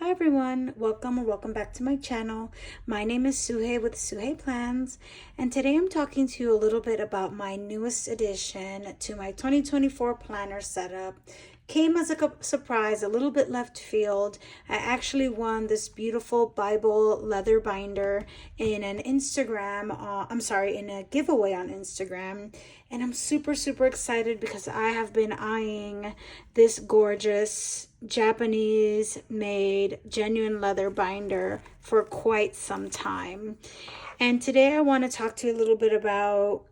Hi everyone, welcome back to my channel. My name is Suhey with Suhey Plans, and today I'm talking to you a little bit about my newest addition to my 2024 planner setup. Came as a surprise, a little bit left field. I actually won this beautiful Bible leather binder in an in a giveaway on Instagram. And I'm super excited because I have been eyeing this gorgeous Japanese made genuine leather binder for quite some time. And today I want to talk to you a little bit about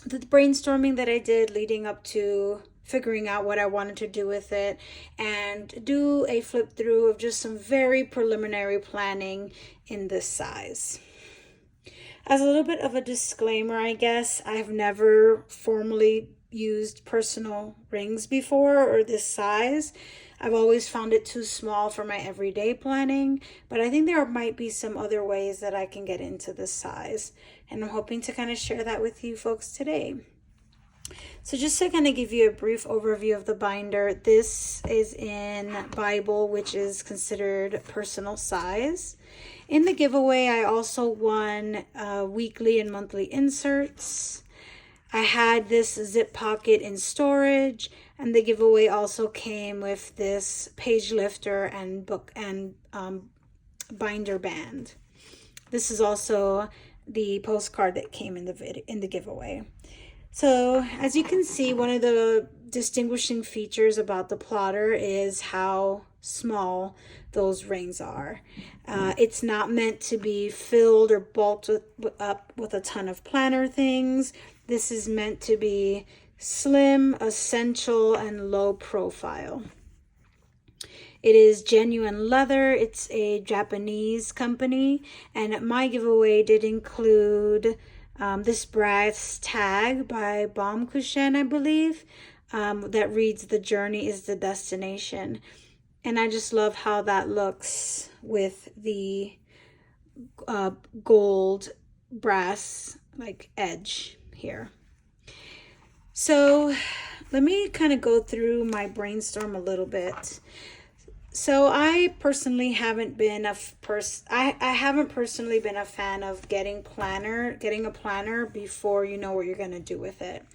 the brainstorming that I did leading up to figuring out what I wanted to do with it and do a flip through of just some very preliminary planning in this size. As a little bit of a disclaimer, I guess, I've never formally used personal rings before or this size. I've always found it too small for my everyday planning, but I think there might be some other ways that I can get into this size. And I'm hoping to kind of share that with you folks today. So just to kind of give you a brief overview of the binder, this is in Bible, which is considered personal size. In the giveaway, I also won weekly and monthly inserts. I had this zip pocket in storage, and the giveaway also came with this page lifter and book and binder band. This is also the postcard that came in the giveaway. So as you can see, one of the distinguishing features about the plotter is how small those rings are. It's not meant to be filled or bulked up with a ton of planner things. This is meant to be slim, essential, and low profile. It is genuine leather. It's a Japanese company, and my giveaway did include this brass tag by Baumkuchen, I believe, that reads "The journey is the destination." And I just love how that looks with the gold brass like edge here. So let me kind of go through my brainstorm a little bit. So I personally haven't been I haven't personally been a fan of getting a planner before you know what you're going to do with it.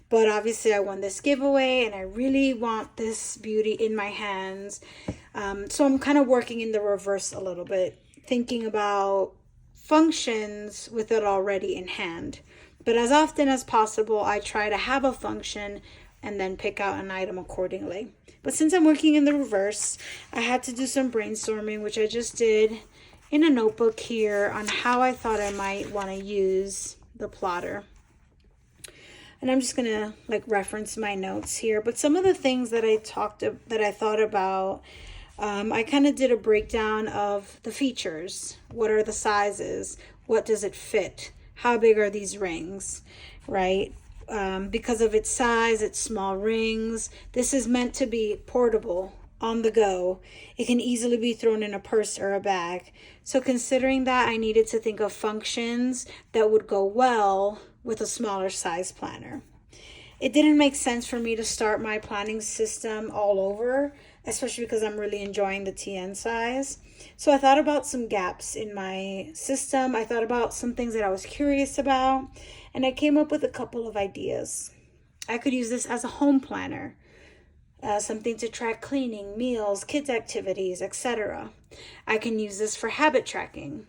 But obviously I won this giveaway and I really want this beauty in my hands. So I'm kind of working in the reverse a little bit, thinking about functions with it already in hand. But as often as possible, I try to have a function and then pick out an item accordingly. But since I'm working in the reverse, I had to do some brainstorming, which I just did in a notebook here on how I thought I might want to use the plotter. And I'm just gonna like reference my notes here. But some of the things that I thought about, I kind of did a breakdown of the features. What are the sizes? What does it fit? How big are these rings, right? Because of its size, its small rings, this is meant to be portable, on the go. It can easily be thrown in a purse or a bag. So considering that, I needed to think of functions that would go well with a smaller size planner. It didn't make sense for me to start my planning system all over, especially because I'm really enjoying the TN size. So I thought about some gaps in my system. I thought about some things that I was curious about, and I came up with a couple of ideas. I could use this as a home planner, something to track cleaning, meals, kids' activities, etc. I can use this for habit tracking.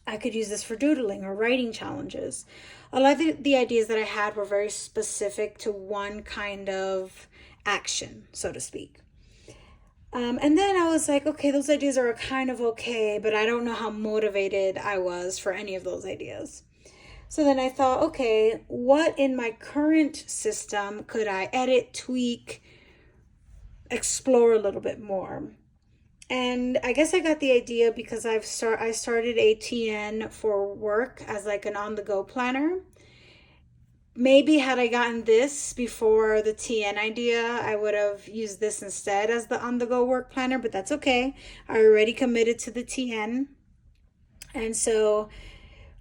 I could use this for doodling or writing challenges. A lot of the ideas that I had were very specific to one kind of action, so to speak. And then I was like, okay, those ideas are kind of okay, but I don't know how motivated I was for any of those ideas. So then I thought, okay, what in my current system could I edit, tweak, explore a little bit more? And I guess I got the idea because I started a TN for work as like an on-the-go planner. Maybe had I gotten this before the TN idea, I would have used this instead as the on-the-go work planner, but that's okay. I already committed to the TN. And so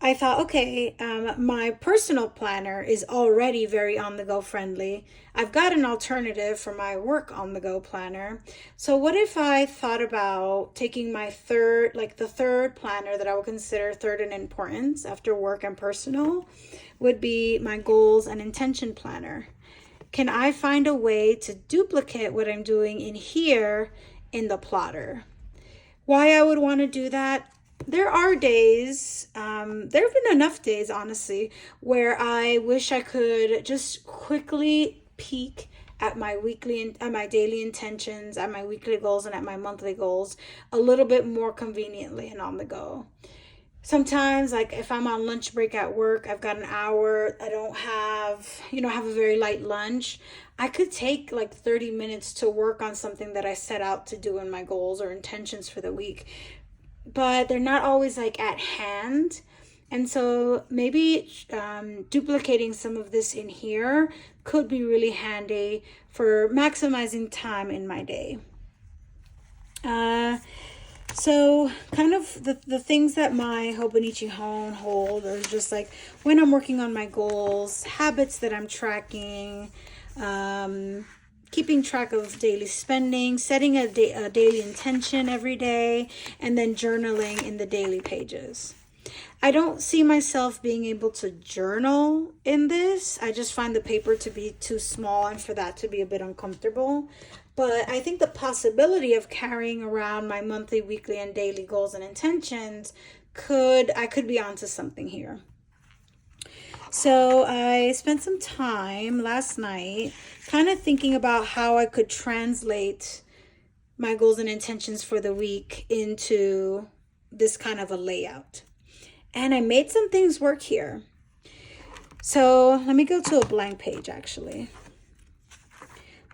I thought, okay, my personal planner is already very on the go friendly. I've got an alternative for my work on the go planner. So, what if I thought about taking my third, like the third planner that I would consider third in importance after work and personal, would be my goals and intention planner? Can I find a way to duplicate what I'm doing in here in the plotter? Why I would want to do that? There are days, there have been enough days, honestly, where I wish I could just quickly peek at my weekly, at my daily intentions, at my weekly goals, and at my monthly goals a little bit more conveniently and on the go. Sometimes, like if I'm on lunch break at work, I've got an hour, I don't have, have a very light lunch. I could take like 30 minutes to work on something that I set out to do in my goals or intentions for the week, but they're not always like at hand. And so maybe duplicating some of this in here could be really handy for maximizing time in my day. So kind of the things that my Hobonichi Hone hold are just like when I'm working on my goals, habits that I'm tracking, keeping track of daily spending, setting a daily intention every day, and then journaling in the daily pages. I don't see myself being able to journal in this. I just find the paper to be too small and for that to be a bit uncomfortable. But I think the possibility of carrying around my monthly, weekly, and daily goals and intentions I could be onto something here. So I spent some time last night kind of thinking about how I could translate my goals and intentions for the week into this kind of a layout. And I made some things work here. So let me go to a blank page actually.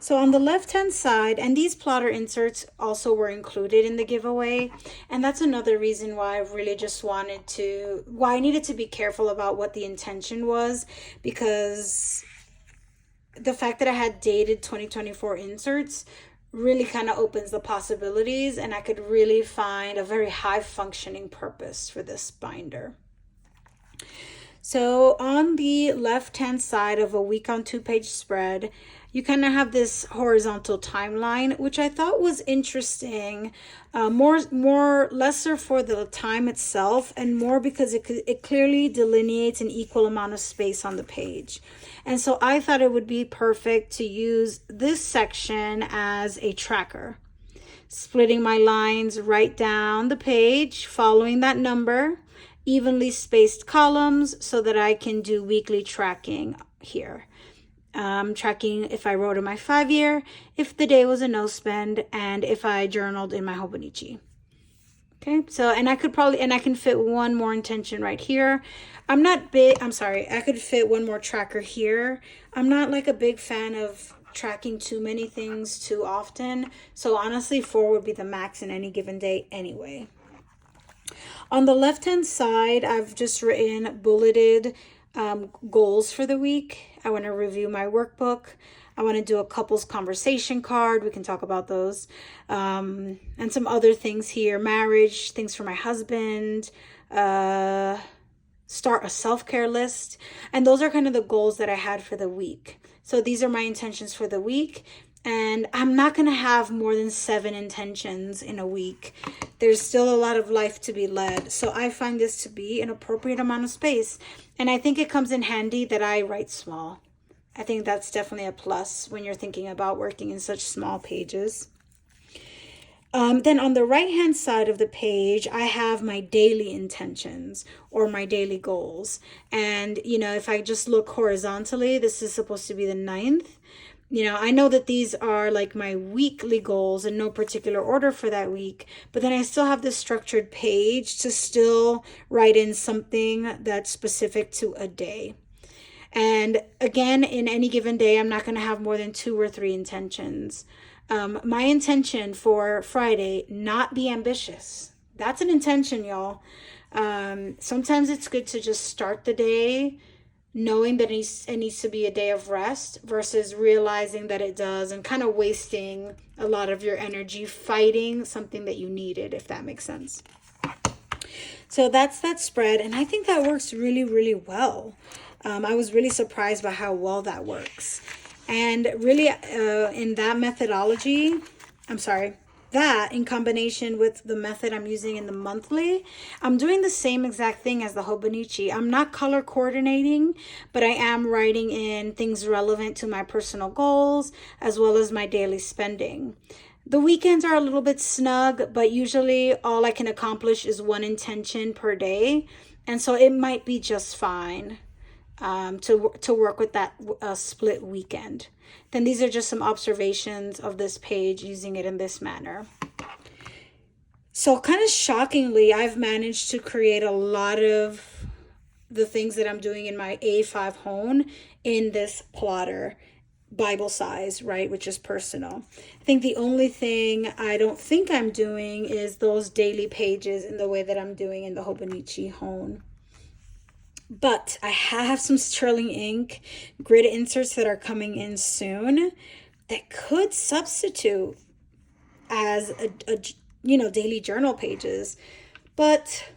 So on the left-hand side, and these plotter inserts also were included in the giveaway. And that's another reason why I really just why I needed to be careful about what the intention was, because the fact that I had dated 2024 inserts really kind of opens the possibilities, and I could really find a very high functioning purpose for this binder. So on the left-hand side of a week on 2-page spread, you kind of have this horizontal timeline, which I thought was interesting, lesser for the time itself and more because it clearly delineates an equal amount of space on the page. And so I thought it would be perfect to use this section as a tracker, splitting my lines right down the page, following that number, evenly spaced columns so that I can do weekly tracking here. Tracking if I wrote in my 5-year, if the day was a no spend, and if I journaled in my Hobonichi. Okay, so I can fit one more intention right here. I could fit one more tracker here. I'm not like a big fan of tracking too many things too often. So honestly, 4 would be the max in any given day anyway. On the left-hand side, I've just written bulleted goals for the week. I want to review my workbook. I want to do a couples conversation card. We can talk about those. And some other things here. Marriage, things for my husband, start a self-care list. And those are kind of the goals that I had for the week. So these are my intentions for the week. And I'm not going to have more than 7 intentions in a week. There's still a lot of life to be led. So I find this to be an appropriate amount of space. And I think it comes in handy that I write small. I think that's definitely a plus when you're thinking about working in such small pages. Then on the right-hand side of the page, I have my daily intentions or my daily goals. And, if I just look horizontally, this is supposed to be the 9th. I know that these are like my weekly goals in no particular order for that week, but then I still have this structured page to still write in something that's specific to a day. And again, in any given day, I'm not going to have more than 2 or 3 intentions. My intention for Friday, not be ambitious. That's an intention, y'all. Sometimes it's good to just start the day knowing that it needs to be a day of rest versus realizing that it does and kind of wasting a lot of your energy fighting something that you needed, if that makes sense. So that's that spread, and I think that works really, really well. I was really surprised by how well that works. And really, in that methodology, I'm sorry, that in combination with the method I'm using in the monthly, I'm doing the same exact thing as the Hobonichi. I'm not color coordinating, but I am writing in things relevant to my personal goals as well as my daily spending. The weekends are a little bit snug, but usually all I can accomplish is one intention per day. And so it might be just fine to work with that split weekend. Then these are just some observations of this page using it in this manner. So kind of shockingly, I've managed to create a lot of the things that I'm doing in my A5 Hone in this plotter. Bible size, right, which is personal. I think the only thing I don't think I'm doing is those daily pages in the way that I'm doing in the Hobonichi Hone. But I have some sterling ink grid inserts that are coming in soon that could substitute as a daily journal pages. But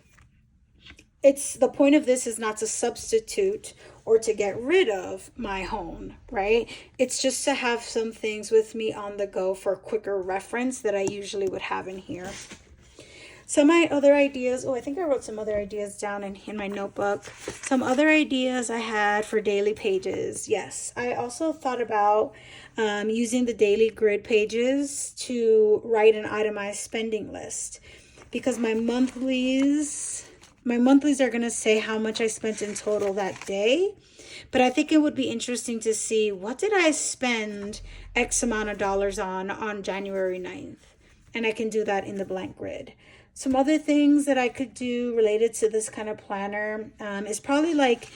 it's the point of this is not to substitute or to get rid of my Hone, right? It's just to have some things with me on the go for quicker reference that I usually would have in here. Some of my other ideas, I think I wrote some other ideas down in my notebook. Some other ideas I had for daily pages. Yes, I also thought about using the daily grid pages to write an itemized spending list, because my monthlies are going to say how much I spent in total that day. But I think it would be interesting to see, what did I spend X amount of dollars on January 9th? And I can do that in the blank grid. Some other things that I could do related to this kind of planner is probably like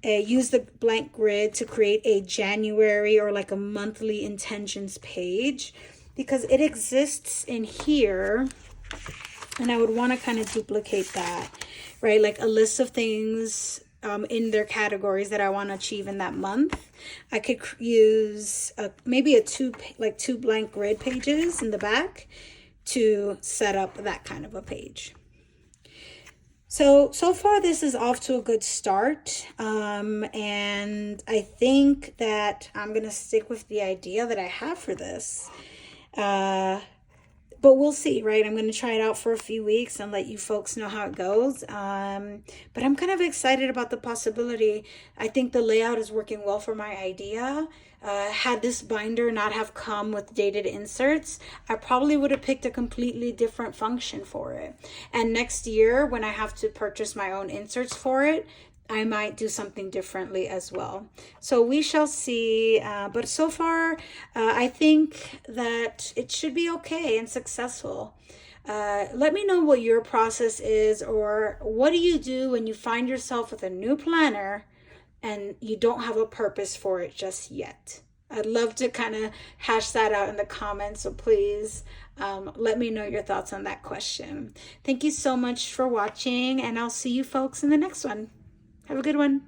use the blank grid to create a January or like a monthly intentions page, because it exists in here. And I would want to kind of duplicate that, right? Like a list of things in their categories that I want to achieve in that month. I could use maybe two blank grid pages in the back to set up that kind of a page. So far this is off to a good start. And I think that I'm going to stick with the idea that I have for this. But we'll see, right? I'm going to try it out for a few weeks and let you folks know how it goes. But I'm kind of excited about the possibility. I think the layout is working well for my idea. Had this binder not have come with dated inserts, I probably would have picked a completely different function for it. And next year, when I have to purchase my own inserts for it, I might do something differently as well. So we shall see. But so far, I think that it should be okay and successful. Let me know what your process is, or what do you do when you find yourself with a new planner and you don't have a purpose for it just yet. I'd love to kind of hash that out in the comments. So please let me know your thoughts on that question. Thank you so much for watching, and I'll see you folks in the next one. Have a good one.